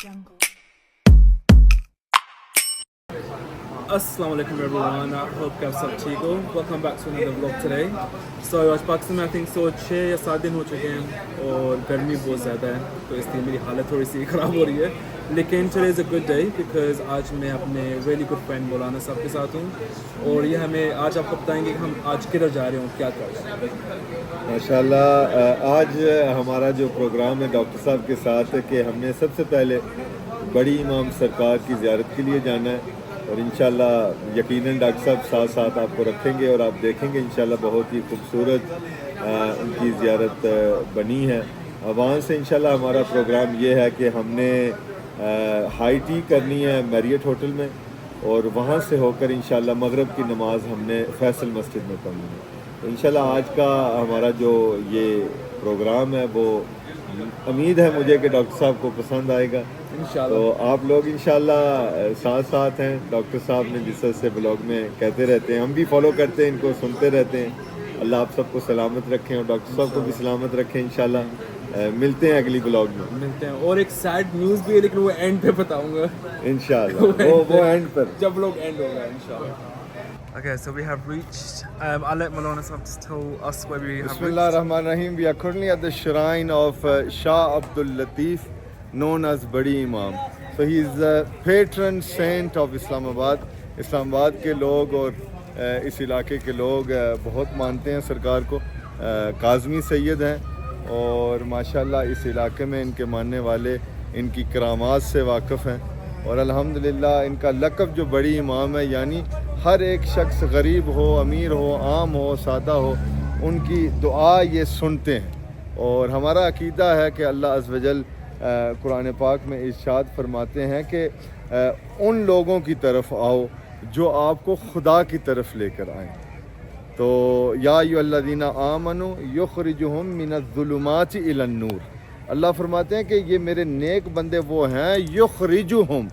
Assalamu alaikum everyone, I hope कि आप सब ठीक हो. Welcome back to another vlog today. So आज पाकिस्तान में I think 6 या 7 दिन हो चुके हैं और गर्मी बहुत ज़्यादा है तो इसलिए मेरी हालत थोड़ी सी ख़राब हो रही है. लेकिन today is a good day because आज मैं अपने really good friend मौलाना साहब के साथ हूँ और ये हमें आज आपको बताएंगे कि हम आज किधर जा रहे हैं और क्या कर रहे हैं. माशाल्लाह आज हमारा जो प्रोग्राम है डॉक्टर साहब के साथ है कि हमने सबसे पहले बड़ी इमाम सरकार की ज़ियारत के लिए जाना है और इंशाल्लाह यकीनन डॉक्टर साहब साथ साथ आपको रखेंगे और आप देखेंगे इंशाल्लाह बहुत ही खूबसूरत उनकी ज़ियारत बनी है. वहाँ से इंशाल्लाह हमारा प्रोग्राम ये है कि हमने हाई टी करनी है मैरियट होटल में और वहाँ से होकर इंशाल्लाह मगरिब की नमाज़ हमने फैसल मस्जिद में पढ़नी है. तो इंशाल्लाह आज का हमारा जो ये प्रोग्राम है वो उम्मीद है मुझे कि डॉक्टर साहब को पसंद आएगा इंशाल्लाह. तो आप लोग इंशाल्लाह साथ साथ हैं. डॉक्टर साहब ने जिस तरह से ब्लॉग में कहते रहते हैं हम भी फॉलो करते हैं, इनको सुनते रहते हैं. अल्लाह आप सबको सलामत रखें और डॉक्टर साहब को भी सलामत रखें इंशाल्लाह. मिलते हैं अगली ब्लॉग में. मिलते हैं और एक सैड न्यूज़ भी है लेकिन वो एंड पे बताऊंगा इंशाल्लाह. वो एंड पर जब लोग एंड होगा इंशाल्लाह. Okay, so we have reached. I'll let Maulana Sahab tell us where we have reached. Bismillahirrahmanirrahim. We are currently at the shrine of Shah Abdul Latif, known as Badi Imam. So he is the patron saint of Islamabad. Islamabad के लोग और इस इलाके के लोग बहुत मानते हैं सरकार को. काज़मी सैयद हैं और माशाल्लाह इस इलाके में इनके मानने वाले इनकी करामात से वाकिफ़ हैं और अल्हम्दुलिल्लाह इनका लक़ब जो बड़ी इमाम है यानी हर एक शख्स गरीब हो, अमीर हो, आम हो, सादा हो, उनकी दुआ ये सुनते हैं. और हमारा अकीदा है कि अल्लाह अज़्ज़ वजल कुरान पाक में इरशाद फरमाते हैं कि उन लोगों की तरफ आओ जो आपको खुदा की तरफ लेकर आएँ. तो या अय्युहल्लज़ीना आमनू युख़रिजुहुम मिनज़्ज़ुलुमाति इलन-नूर. अल्लाह फरमाते हैं कि ये मेरे नेक बंदे वो हैं युख़रिजुहुम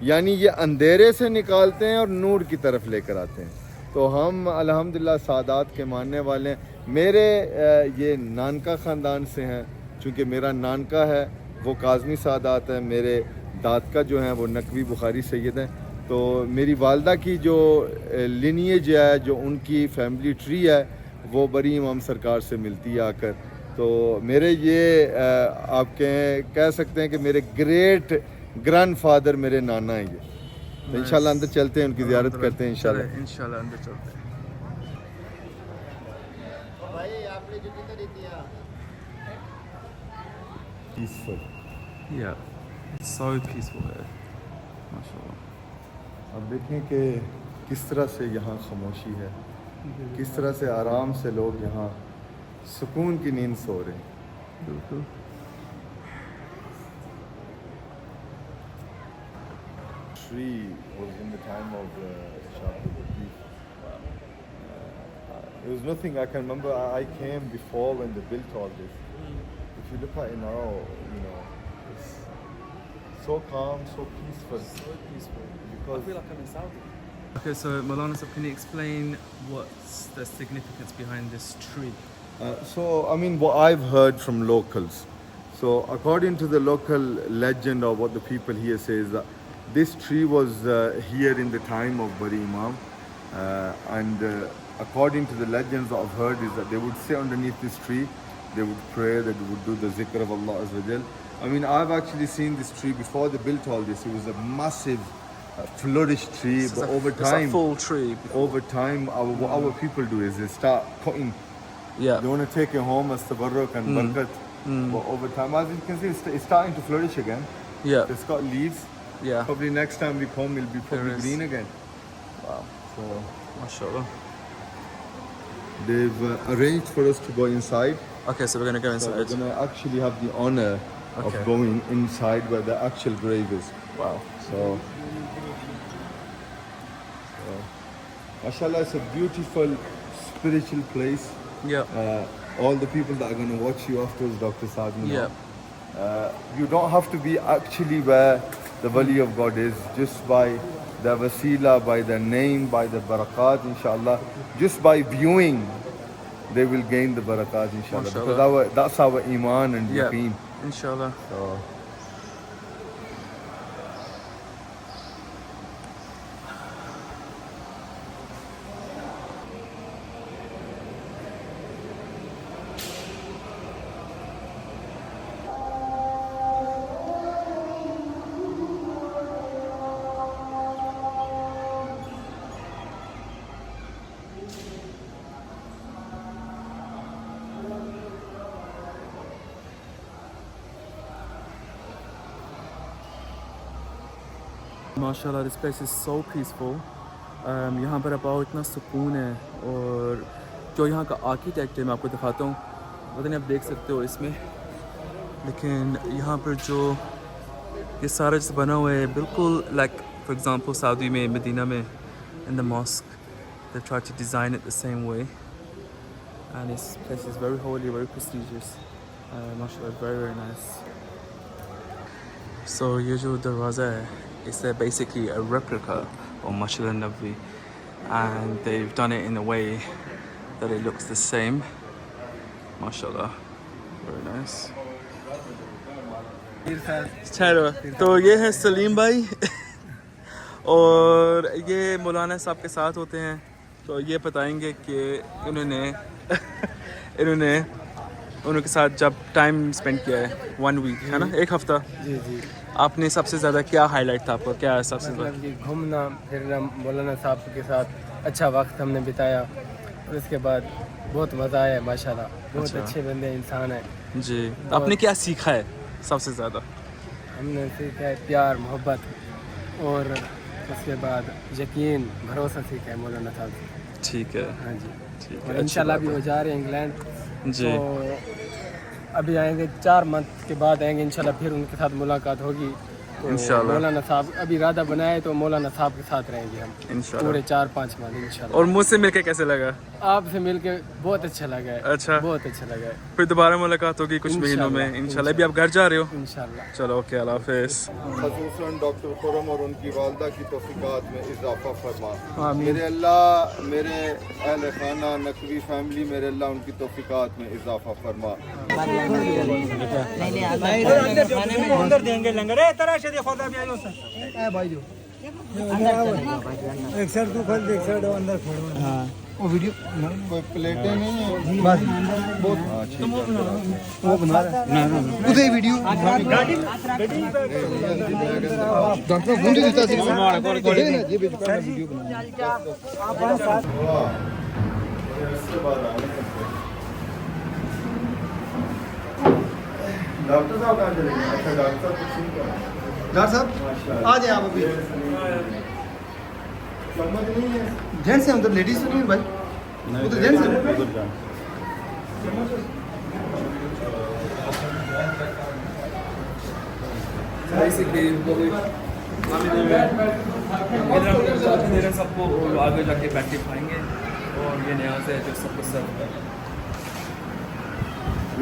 यानी ये अंधेरे से निकालते हैं और नूर की तरफ लेकर आते हैं. तो हम अल्हम्दुलिल्लाह सादात के मानने वाले हैं. मेरे ये नानका ख़ानदान से हैं चूँकि मेरा नानका है वो काज़मी सादात है, मेरे दादका जो हैं वो नकवी बुखारी सैयद हैं. तो मेरी वालदा की जो लिनिएज है जो उनकी फैमिली ट्री है वो बड़ी इमाम सरकार से मिलती है आकर. तो मेरे ये आप कह सकते हैं कि मेरे ग्रेट ग्रैंडफादर मेरे नाना हैं ये. तो इंशाल्लाह अंदर चलते हैं उनकी ज़ियारत करते हैं इंशाल्लाह. इंशाल्लाह अंदर चलते हैं. पीसफुल. Yeah, so peaceful है. माशाल्लाह. अब देखें कि किस तरह से यहाँ खामोशी है, किस तरह से आराम से लोग यहाँ सुकून की नींद सो रहे हैं. बिल्कुल. Tree was in the time of Shah Abdul Latif. It was nothing. I can remember I came before when they built all this. If you look at it now, you know, it's so calm, so peaceful. So peaceful. Because I feel like I'm in Saudi. Okay, so Maulana Sahab, can you explain what's the significance behind this tree? So I mean, what I've heard from locals. So according to the local legend or what the people here say is that this tree was here in the time of Bari Imam and according to the legends I've heard is that they would sit underneath this tree, they would pray, they would do the zikr of Allah Azza wa Jal. I mean, I've actually seen this tree before they built all this. It was a massive flourished tree, but over time, it's a full tree. Over time, what our people do is they start cutting. Yeah. They want to take it home as tabarruk and barakat. But over time, as you can see, it's starting to flourish again. Yeah. It's got leaves. Yeah. Probably next time we come, it'll be probably There is. green again. Wow. So MashaAllah. they've arranged for us to go inside. Okay, so we're gonna go So we're inside. gonna actually have the honor Okay. of going inside where the actual grave is. Wow. So, mashallah, it's a beautiful spiritual place. Yeah. All the people that are going to watch you afterwards, Dr. Saad, you know, Yeah. you don't have to be actually where the Wali of God is, just by the wasila, by the name, by the barakat, inshallah. Just by viewing, they will gain the barakat, inshallah. Mashallah. Because that's our iman and Yeah. yaqeen. Inshallah. So, माशाल्लाह this place is so peaceful. यहाँ पर अब आओ इतना सुकून है, और जो यहाँ का आर्किटेक्ट है मैं आपको दिखाता हूँ, पता नहीं आप देख सकते हो इसमें, लेकिन यहाँ पर जो ये सारा चीज़ बना हुआ है बिल्कुल लाइक फॉर एग्जांपल सऊदी में मदीना में in the mosque they try to design it the same way, and this place is very holy, very prestigious. Mashallah, very very nice. So ये जो दरवाज़ा है, it's basically a replica of Masjid al-Nabawi, and they've done it in a way that it looks the same. Mashallah, very nice. चलो, तो ये है सलीम भाई और ये मौलाना साहब के साथ होते हैं, तो ये बताएंगे कि इन्होंने उनके साथ जब टाइम स्पेंड किया है 1 वीक, है ना, 1 हफ्ता। जी जी। आपने सबसे ज़्यादा क्या हाईलाइट था आपका, क्या सबसे मतलब कि घूमना फिरना, मौलाना साहब के साथ अच्छा वक्त हमने बिताया, और उसके बाद बहुत मज़ा आया माशाल्लाह। बहुत अच्छा। अच्छे बंदे इंसान हैं जी। आपने क्या सीखा है सबसे ज़्यादा? हमने सीखा है प्यार मोहब्बत, और उसके बाद यकीन भरोसा सीखा है मौलाना साहब से। ठीक है, हाँ जी। ठीक और है, इंशाल्लाह अभी वो जा रहे हैं इंग्लैंड, जी। तो अभी आएंगे 4 मंथ के बाद आएंगे इंशाल्लाह, फिर उनके साथ मुलाकात होगी। तो इंशाल्लाह। मौलाना साहब अभी इरादा बनाए तो मौलाना साहब के साथ रहेंगे हम इंशाल्लाह। पूरे 4-5 माह इंशाल्लाह। और मुझसे मिलके कैसे लगा? आपसे मिलके बहुत अच्छा लगा है। अच्छा। बहुत अच्छा लगा है। फिर दोबारा मुलाकात होगी कुछ महीनों में इंशाल्लाह। अभी आप घर जा रहे हो? इंशाल्लाह। चलो, ओके, अल्लाह हाफिज़। खसूसन डॉक्टर खुरम और उनकी वालदा की तौफीकात में इजाफा फरमा। आमीन। मेरे अल्लाह, मेरे अहल खाना नकवी फैमिली, मेरे अल्लाह उनकी तौफीकात में इजाफा फरमा। अंदर देंगे लंगर है तरह से देखो भी आयो सर ए भाई जो एक साइड तो खोल दे, एक साइड अंदर खोल। हां वो वीडियो कोई प्लेटें नहीं है बस बहुत। हाँ, ठीक है। वो बना रहा ना उधर वीडियो गाड़ी डॉक्टर गुंडी देता से ना ये वीडियो बना डॉक्टर साहब कहाँ चले गए? अच्छा, डॉक्टर साहब कुछ नहीं कर रहे। डॉक्टर साहब आ जाए आप अभी। समझ नहीं है। जेंट्स है उधर, लेडीज तो नहीं है भाई, उधर जेंट्स है। बेसिकली इधर सबको आगे जाके बैठे खाएंगे, और ये नया से जो सबको सर्व कर।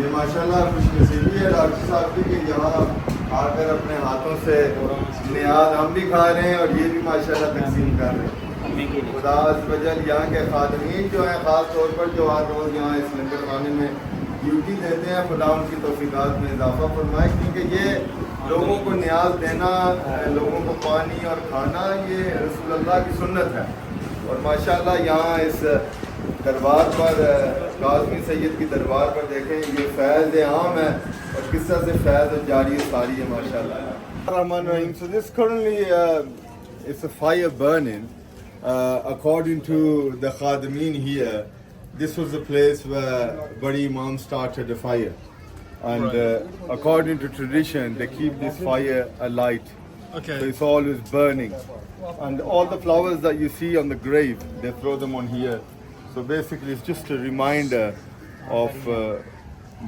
ये माशाल्लाह खुशनसीबी है डॉक्टर साहब की कि यहाँ आकर अपने हाथों से नियाज हम भी खा रहे हैं और ये भी माशाल्लाह तकसीम कर रहे हैं। खुदा वजल यहाँ के खादमीन जो हैं, ख़ास तौर पर जो हर रोज़ यहाँ इस लंगर खाने में ड्यूटी देते हैं, खुदा उनकी तौफीकात में इजाफा फरमाए, क्योंकि ये लोगों को नियाज देना, लोगों को पानी और खाना, ये रसूलुल्लाह की सुन्नत है। और माशाल्लाह यहाँ इस दरबार पर, काज़मी सैयद की दरबार पर देखें, ये फैज़ आम है और किस तरह से फैज़ जारी सारी है माशाल्लाह। रहमान रहीम। So this currently it's a fire burning. According to the Khadimeen here, this was the place where Badi Imam started the fire, and according to tradition, they keep this fire alight. Okay. So it's always burning, and all the flowers that you see on the grave, they throw them on here. So basically, it's just a reminder of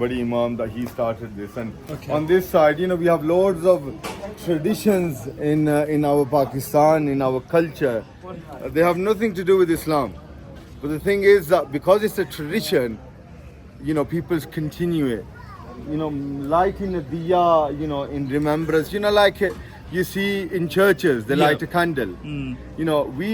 Badi Imam that he started this. And on this side, you know, we have loads of traditions in our Pakistan, in our culture. They have nothing to do with Islam. But the thing is that because it's a tradition, you know, people continue it. You know, lighting a diya, you know, in remembrance. You know, like you see in churches, they light a candle. You know, we,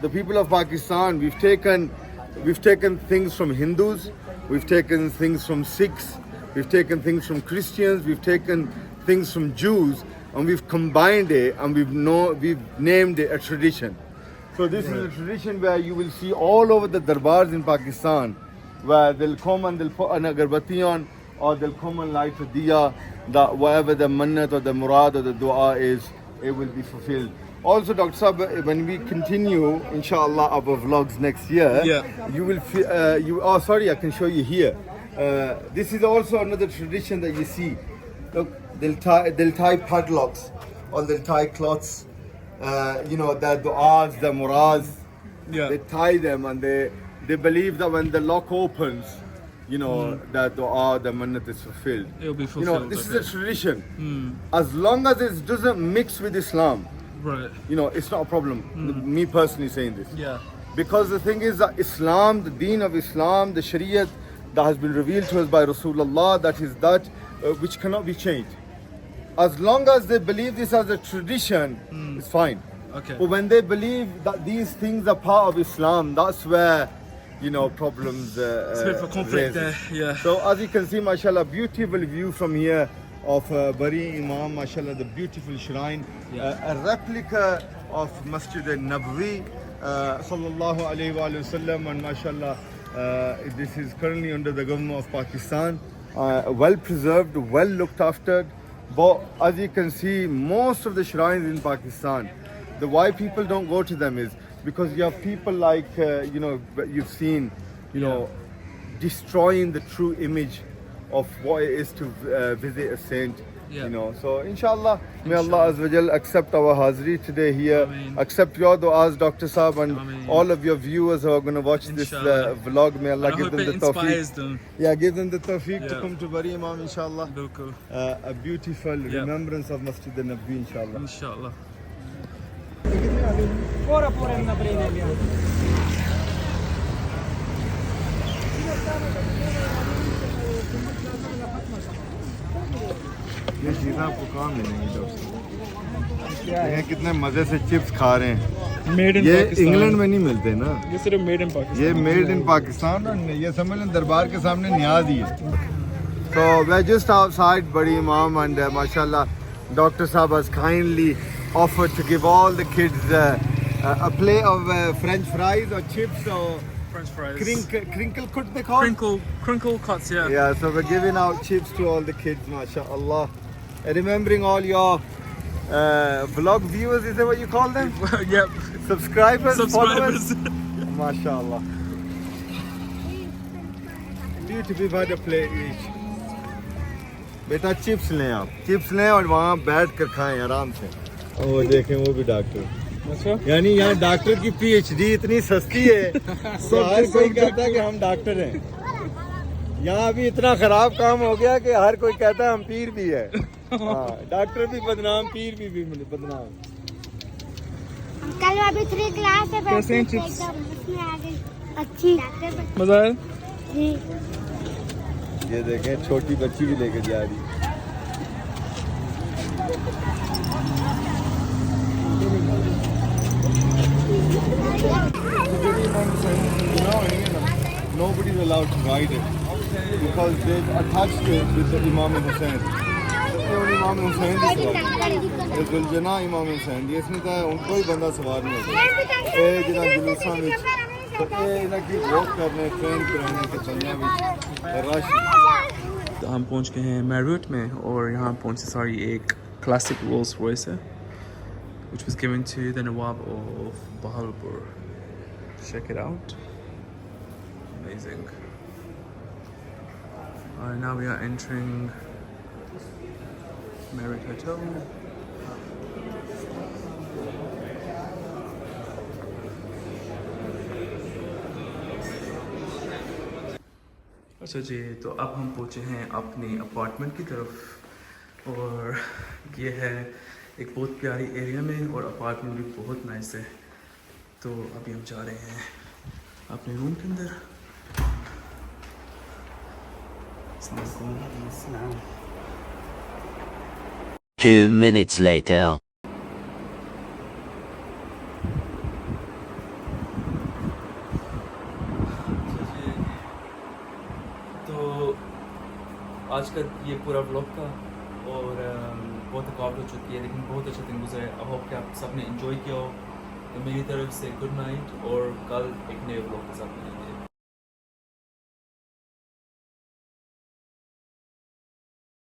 the people of Pakistan, we've taken things from Hindus, we've taken things from Sikhs, we've taken things from Christians, we've taken things from Jews, and we've combined it, and we've named it a tradition. So this is a tradition where you will see all over the darbars in Pakistan, where they'll come and they'll put an agarbatti on, or they'll come and light a diya, that whatever the mannat or the murad or the dua is, it will be fulfilled. Also, Dr. Saab, when we continue, inshallah, our vlogs next year, you will oh, sorry, I can show you here. This is also another tradition that you see. Look, they'll tie padlocks, or they'll tie cloths you know, the du'as, the murads. Yeah. They tie them and they believe that when the lock opens, you know, that dua, the mannat is fulfilled. It'll be You know, fulfilled, this okay. is a tradition. As long as it doesn't mix with Islam, Right. you know, it's not a problem. Me personally saying this. Yeah. Because the thing is that Islam, the deen of Islam, the Shariat that has been revealed to us by Rasulullah, that is that which cannot be changed. As long as they believe this as a tradition, it's fine. Okay. But when they believe that these things are part of Islam, that's where, you know, problems It's a bit of a conflict there, yeah. So as you can see, mashallah, beautiful view from here of Bari Imam, mashallah, the beautiful shrine, Yeah. a replica of Masjid al-Nabawi, sallallahu alayhi wa sallam, and mashallah, this is currently under the government of Pakistan, well preserved, well looked after. But as you can see, most of the shrines in Pakistan, the why people don't go to them is because you have people like, you know, you've seen, you know, destroying the true image of what it is to visit a saint. Yeah. You know, so inshallah, may Allah Azza wa Jal accept our hazri today here, Ameen. accept your du'as, Dr. Saab, and Ameen. all of your viewers who are going to watch this Inshallah. vlog. May Allah And I give hope them it the inspires tawfiq. them. Yeah, give them the tawfiq to Yeah. come to Bari Imam, inshallah. Bilkul. A beautiful remembrance of Masjid al-Nabawi, inshallah. Inshallah. Ora pure una prima via. ये चीज़ें आपको कहाँ मिलेंगी दोस्तों? देखें कितने मज़े से चिप्स खा रहे हैं। Made in ये Pakistan. इंग्लैंड में नहीं मिलते ना, ये सिर्फ made in Pakistan. ये मेड इन पाकिस्तान और ये समझ लें दरबार के सामने न्याज ही है। So we're just outside Bari Imam and mashallah, Dr. Saab has kindly offered to give all the kids a plate of French fries or chips or French fries. crinkle cut they call? Crinkle cuts, yeah. Yeah, so we're giving out chips to all the kids, mashallah. Remembering all your vlog viewers, is that what you call them? Yep. Subscribers, Subscribers. followers? Mashallah. Beautiful, we've had a plate each. बेटा chips लें आप, chips लें और वहाँ बैठ कर खाएं आराम से। वो देखें वो भी डॉक्टर, अच्छा। यानी यहाँ डॉक्टर की पीएचडी इतनी सस्ती है तो हर कोई कहता है कि हम डॉक्टर हैं। यहाँ अभी इतना खराब काम हो गया कि हर कोई कहता है हम पीर भी है। हाँ, डॉक्टर भी बदनाम, पीर भी बदनाम। कल अभी 3 क्लास है, कैसे हैं चिप्स? उसमें आ गई अच्छी। मजा आया? जी ये देखें छोटी बच्ची भी लेकर जा रही है। Nobody is allowed to ride it because they've attached it with the Imam Hussain. The Imam Hussain is the Zuljana Imam Hussain. ये इसमें तो उनको ही बंदा सवार नहीं होता। ये जिना जुलूसा में तो ये ना कि वॉक करने ट्रेन कराने के चलने में रश। हम पहुंच गए हैं मैरियट में और यहाँ पहुंचे सारी एक क्लासिक रोल्स रॉयस है which was given to the Nawab of Bahawalpur. Check it out. Amazing. Alright, now we are entering Marriott Hotel. अच्छा जी, तो अब हम पहुँचे हैं अपने अपार्टमेंट की तरफ और ये है एक बहुत प्यारी एरिया में और अपार्टमेंट भी बहुत नाइस है। तो अभी हम जा रहे हैं अपने रूम के अंदर। अस्सलाम 2 minutes later. तो आज का ये पूरा व्लॉग था और बहुत थकावट हो चुकी है लेकिन बहुत अच्छा दिन गुजरा है। आई होप कि आप सब ने एंजॉय किया हो। तो मेरी तरफ से गुड नाइट और कल एक नए व्लॉग के साथ मिलेंगे।